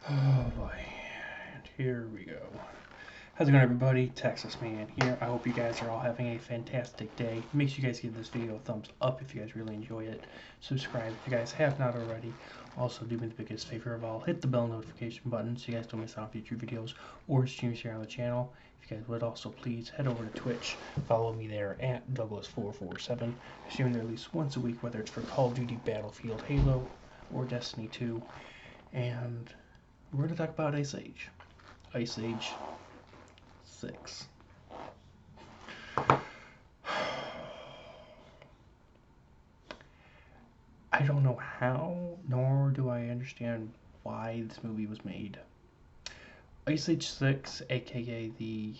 Oh boy, and here we go. How's it going, everybody? Texas Man here. I hope you guys are all having a fantastic day. Make sure you guys give this video a thumbs up if you guys really enjoy it. Subscribe if you guys have not already. Also, do me the biggest favor of all, hit the bell notification button so you guys don't miss out on future videos or streams here on the channel. If you guys would also please head over to Twitch, follow me there at Douglas447. I stream there at least once a week, whether it's for Call of Duty, Battlefield, Halo, or Destiny 2. And we're going to talk about Ice Age. Ice Age 6. I don't know how, nor do I understand why this movie was made. Ice Age 6, aka the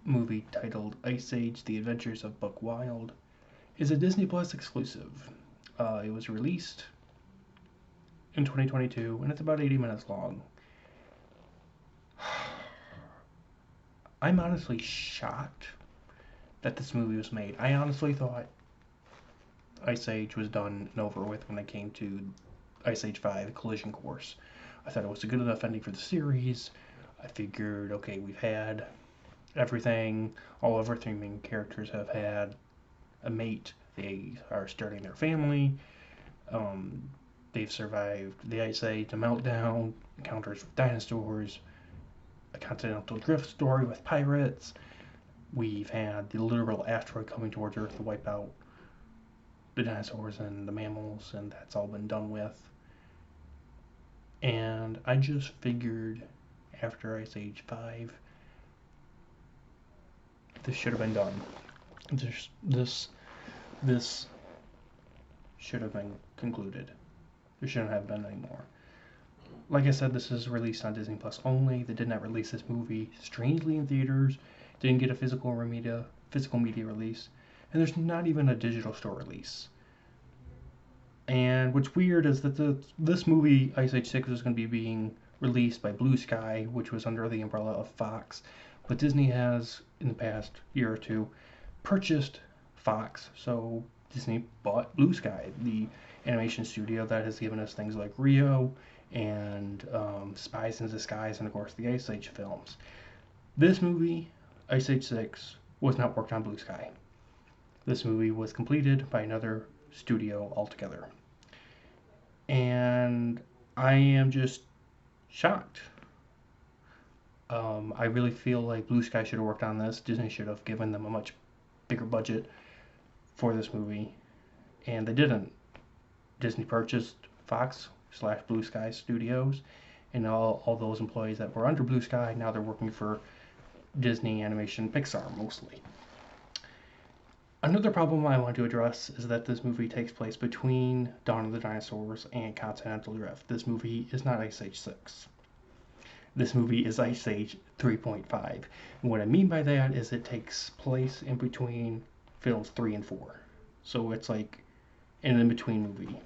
movie titled Ice Age: The Adventures of Buck Wild, is a Disney Plus exclusive. It was released in 2022, and it's about 80 minutes long. I'm honestly shocked that this movie was made. I honestly thought Ice Age was done and over with when it came to Ice Age 5 Collision Course. I thought it was a good enough ending for the series. I figured, okay, we've had everything. All of our three main characters have had a mate. They are starting their family. They've survived the Ice Age, the meltdown, encounters with dinosaurs, a continental drift story with pirates. We've had the literal asteroid coming towards Earth to wipe out the dinosaurs and the mammals, and that's all been done with. And I just figured after Ice Age 5, this should have been done. This should have been concluded. There shouldn't have been any more. Like I said, this is released on Disney Plus only. They did not release this movie strangely in theaters. Didn't get a physical media release, and there's not even a digital store release. And what's weird is that this movie, Ice Age 6, is going to be being released by Blue Sky, which was under the umbrella of Fox. But Disney has, in the past year or two, purchased Fox. So Disney bought Blue Sky, the animation studio that has given us things like Rio and Spies in Disguise, and of course the Ice Age films. This movie, Ice Age 6, was not worked on Blue Sky. This movie was completed by another studio altogether. And I am just shocked. I really feel like Blue Sky should have worked on this. Disney should have given them a much bigger budget for this movie, and they didn't. Disney purchased Fox/Blue Sky Studios, and all those employees that were under Blue Sky, now they're working for Disney Animation Pixar mostly. Another problem I want to address is that this movie takes place between Dawn of the Dinosaurs and Continental Drift. This movie is not Ice Age 6. This movie is Ice Age 3.5. And what I mean by that is it takes place in between films 3 and 4. So it's like an in-between movie,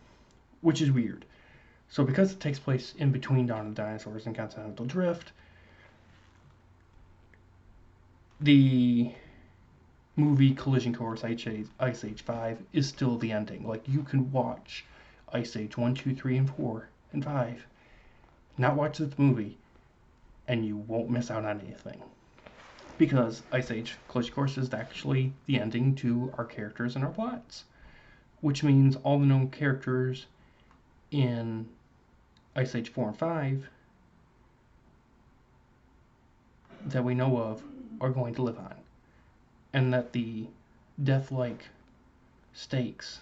which is weird. So because it takes place in between Dawn of the Dinosaurs and Continental Drift, the movie Collision Course Ice Age 5 is still the ending. Like, you can watch Ice Age 1, 2, 3, and 4, and 5, not watch this movie, and you won't miss out on anything. Because Ice Age Collision Course is actually the ending to our characters and our plots. Which means all the known characters in Ice Age 4 and 5 that we know of are going to live on. And that the death-like stakes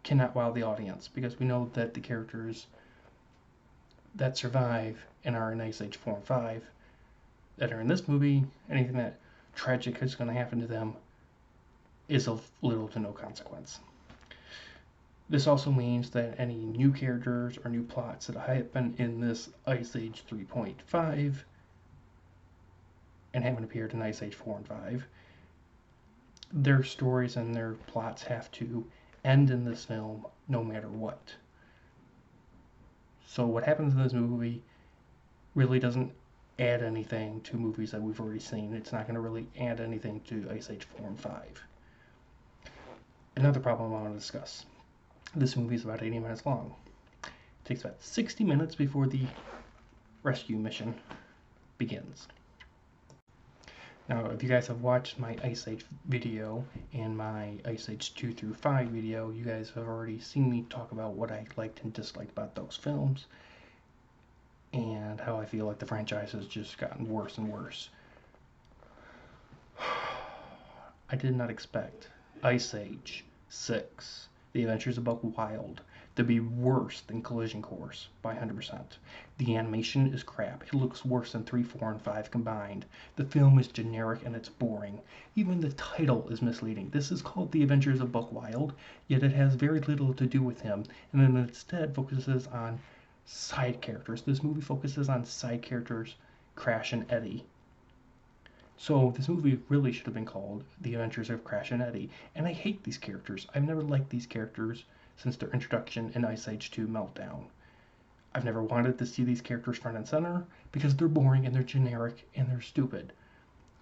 cannot wow the audience, because we know that the characters that survive and are in Ice Age 4 and 5 that are in this movie, anything that tragic is going to happen to them is of little to no consequence. This also means that any new characters or new plots that happen in this Ice Age 3.5 and haven't appeared in Ice Age 4 and 5, their stories and their plots have to end in this film no matter what. So what happens in this movie really doesn't add anything to movies that we've already seen. It's not going to really add anything to Ice Age 4 and 5. Another problem I want to discuss. This movie is about 80 minutes long. takes about 60 minutes before the rescue mission begins. Now, if you guys have watched my Ice Age video and my Ice Age 2 through 5 video, you guys have already seen me talk about what I liked and disliked about those films, and how I feel like the franchise has just gotten worse and worse. I did not expect Ice Age 6, The Adventures of Buck Wild, to be worse than Collision Course by 100%. The animation is crap. It looks worse than 3, 4, and 5 combined. The film is generic and it's boring. Even the title is misleading. This is called The Adventures of Buck Wild, yet it has very little to do with him, and then instead focuses on side characters. This movie focuses on side characters, Crash and Eddie. So this movie really should have been called The Adventures of Crash and Eddie, and I hate these characters. I've never liked these characters since their introduction in Ice Age 2 Meltdown. I've never wanted to see these characters front and center because they're boring and they're generic and they're stupid.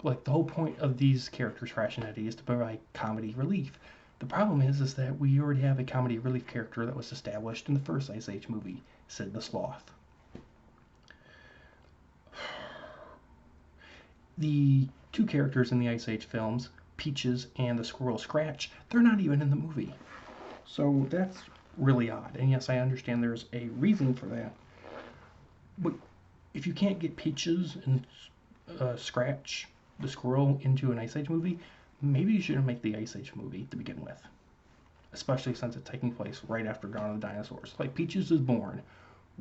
Like, the whole point of these characters, Crash and Eddie, is to provide comedy relief. The problem is that we already have a comedy relief character that was established in the first Ice Age movie, Sid the Sloth. The two characters in the Ice Age films, Peaches and the squirrel Scratch, they're not even in the movie. So that's really odd. And yes, I understand there's a reason for that. But if you can't get Peaches and Scratch, the squirrel, into an Ice Age movie, maybe you shouldn't make the Ice Age movie to begin with. Especially since it's taking place right after Dawn of the Dinosaurs. Like, Peaches is born.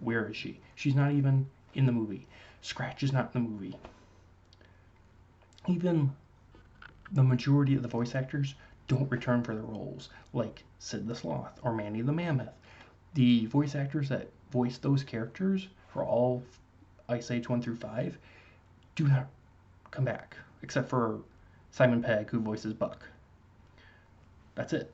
Where is she? She's not even in the movie. Scratch is not in the movie. Even the majority of the voice actors don't return for their roles, like Sid the Sloth or Manny the Mammoth. The voice actors that voice those characters for all Ice Age 1 through 5 do not come back, except for Simon Pegg, who voices Buck. That's it.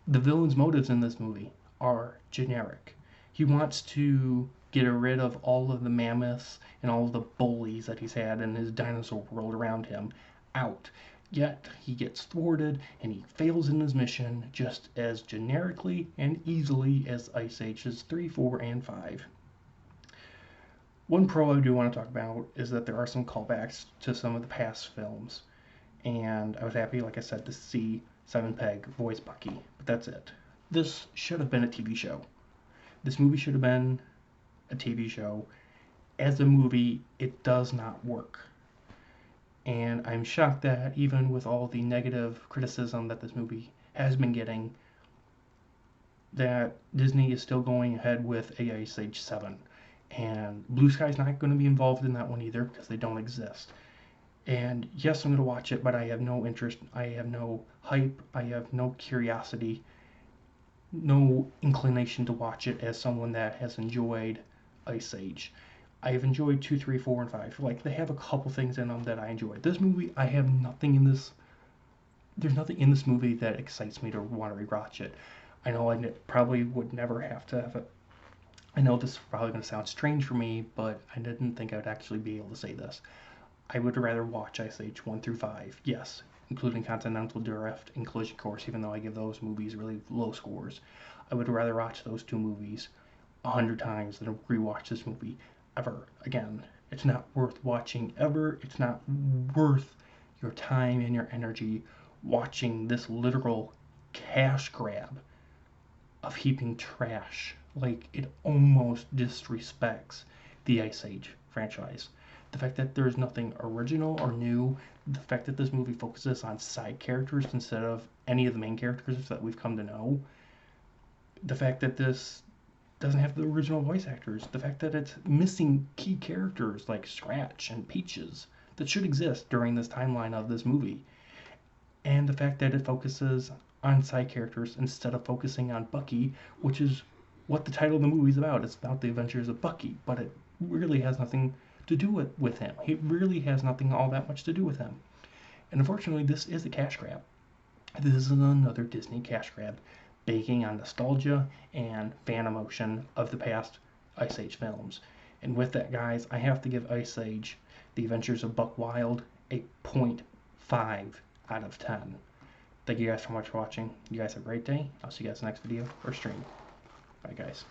The villain's motives in this movie are generic. He wants to get rid of all of the mammoths and all of the bullies that he's had in his dinosaur world around him out. Yet he gets thwarted and he fails in his mission just as generically and easily as Ice Ages 3, 4, and 5. One pro I do want to talk about is that there are some callbacks to some of the past films. And I was happy, like I said, to see Simon Pegg voice Bucky, but that's it. This should have been a TV show. This movie should have been a TV show. As a movie, it does not work. And I'm shocked that even with all the negative criticism that this movie has been getting, that Disney is still going ahead with a Ice Age 7. And Blue Sky's not going to be involved in that one either because they don't exist. And yes, I'm going to watch it, but I have no interest, I have no hype, I have no curiosity, no inclination to watch it as someone that has enjoyed Ice Age. I have enjoyed 2, 3, 4, and 5. Like, they have a couple things in them that I enjoyed. This movie, I have nothing in this. There's nothing in this movie that excites me to want to rewatch it. I know I probably would never have to have it. I know this is probably going to sound strange for me, but I didn't think I would actually be able to say this. I would rather watch Ice Age 1 through 5, yes, including Continental Drift and Collision Course, even though I give those movies really low scores. I would rather watch those two movies 100 times than rewatch this movie ever again. It's not worth watching ever. It's not worth your time and your energy watching this literal cash grab of heaping trash. Like, it almost disrespects the Ice Age franchise. The fact that there's nothing original or new, the fact that this movie focuses on side characters instead of any of the main characters that we've come to know, the fact that this doesn't have the original voice actors, the fact that it's missing key characters like Scratch and Peaches that should exist during this timeline of this movie, and the fact that it focuses on side characters instead of focusing on Bucky, which is what the title of the movie is about. It's about the adventures of Bucky, but it really has nothing to do with him. He really has nothing all that much to do with him. And unfortunately, this is a cash grab. This is another Disney cash grab, baking on nostalgia and fan emotion of the past Ice Age films. And with that, guys, I have to give Ice Age, The Adventures of Buck Wild, a 0.5 out of 10. Thank you guys so much for watching. You guys have a great day. I'll see you guys next video or stream. Bye, guys.